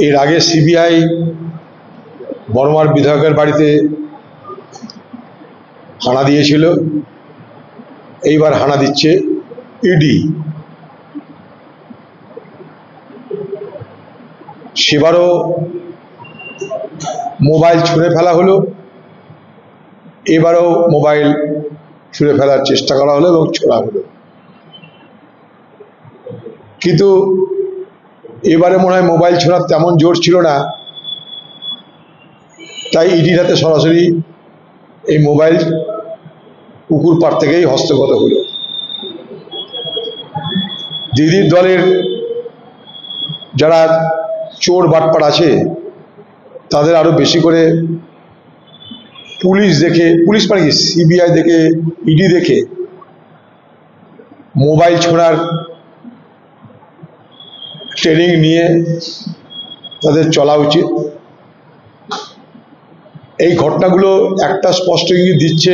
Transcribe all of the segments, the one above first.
এর আগে সিবিআই বর্মার বিধায়কের বাড়িতে হানা দিয়েছিল, এইবার হানা দিচ্ছে ইডি। সেবারও মোবাইল ছুঁড়ে ফেলা হলো, এবারও মোবাইল ছুঁড়ে ফেলার চেষ্টা করা হলো এবং ছোড়া হলো। কিন্তু এবারে মনে হয় মোবাইল ছোড়ার তেমন জোর ছিল না, তাই ইডির হাতে সরাসরি এই মোবাইল পুকুর পাড় থেকেই হস্তগত হলো। দিদির দলের যারা চোর বাটপার আছে তাদের আরো বেশি করে পুলিশ দেখে, পুলিশ মানে কি সিবিআই দেখে, ইডি দেখে মোবাইল ছোড়ার ট্রেনিং নিয়ে তাদের চলা উচিত। এই ঘটনাগুলো একটা স্পষ্ট ইঙ্গিত দিচ্ছে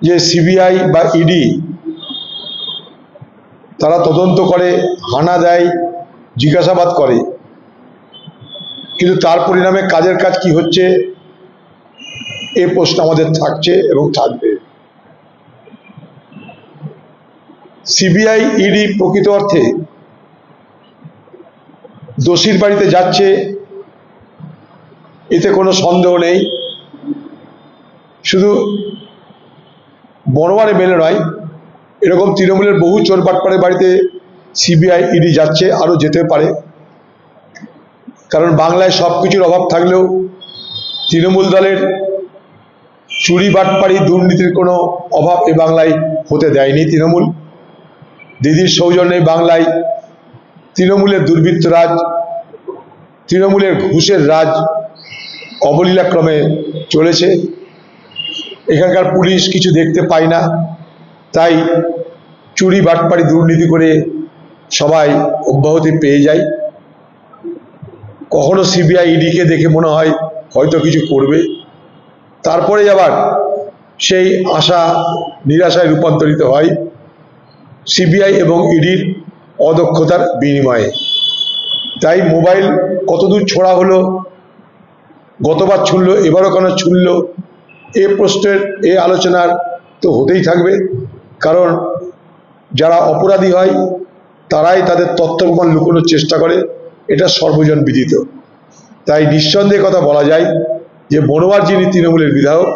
যে সিবিআই বা ইডি তারা তদন্ত করে, হানা দেয়, জিজ্ঞাসাবাদ করে, কিন্তু তার পরিণামে কাজের কাজ কি হচ্ছে এই প্রশ্ন আমাদের থাকছে এবং থাকবে। সিবিআই ইডি প্রকৃত অর্থে দোষীর বাড়িতে যাচ্ছে এতে কোনো সন্দেহ নেই। শুধু বড়োয়ারে মেলে নয়, এরকম তৃণমূলের বহু চোর বাটপারের বাড়িতে সিবিআই ইডি যাচ্ছে, আরও যেতে পারে। কারণ বাংলায় সব কিছুর অভাব থাকলেও তৃণমূল দলের চুরি বাটপারি দুর্নীতির কোনো অভাব এ বাংলায় হতে দেয়নি তৃণমূল। দিদির সৌজন্যে বাংলায় তৃণমূলের দুর্বৃত্ত রাজ, তৃণমূলের ঘুষের রাজ অবলীলাক্রমে চলেছে। এখানকার পুলিশ কিছু দেখতে পায় না, তাই চুরি বাটপারি দুর্নীতি করে সবাই অব্যাহতি পেয়ে যায়। কখনো সিবিআই ইডিকে দেখে মনে হয় হয়তো কিছু করবে, তারপরে আবার সেই আশা নিরাশায় রূপান্তরিত হয় সিবিআই এবং ইডির অদক্ষতার বিনিময়ে। তাই মোবাইল কতদূর ছোড়া হলো, গতবার ছুড়ল, এবারও কেন ছুড়ল, এ প্রশ্নের এ আলোচনার তো হতেই থাকবে। কারণ যারা অপরাধী হয় তারাই তাদের তথ্য প্রমাণ লুকোনোর চেষ্টা করে, এটা সর্বজন বিদিত। তাই নিঃসন্দেহে কথা বলা যায় যে বনোয়ার যিনি তৃণমূলের বিধায়ক,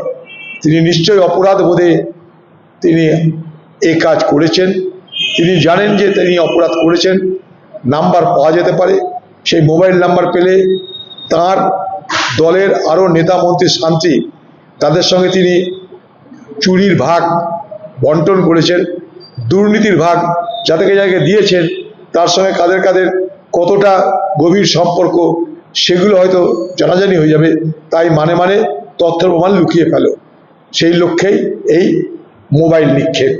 তিনি নিশ্চয়ই অপরাধ বোধে তিনি এ কাজ করেছেন। তিনি জানেন যে তিনি অপরাধ করেছেন, নাম্বার পাওয়া যেতে পারে, সেই মোবাইল নাম্বার পেলে তার দলের আরও নেতা মন্ত্রী শান্তি তাদের সঙ্গে তিনি চুরির ভাগ বন্টন করেছেন, দুর্নীতির ভাগ যাদেরকে যাকে দিয়েছেন তার সঙ্গে কাদের কাদের কতটা গভীর সম্পর্ক সেগুলো হয়তো জানাজানি হয়ে যাবে। তাই মানে তথ্য প্রমাণ লুকিয়ে ফেলো, সেই লক্ষ্যেই এই মোবাইল নিক্ষেপ।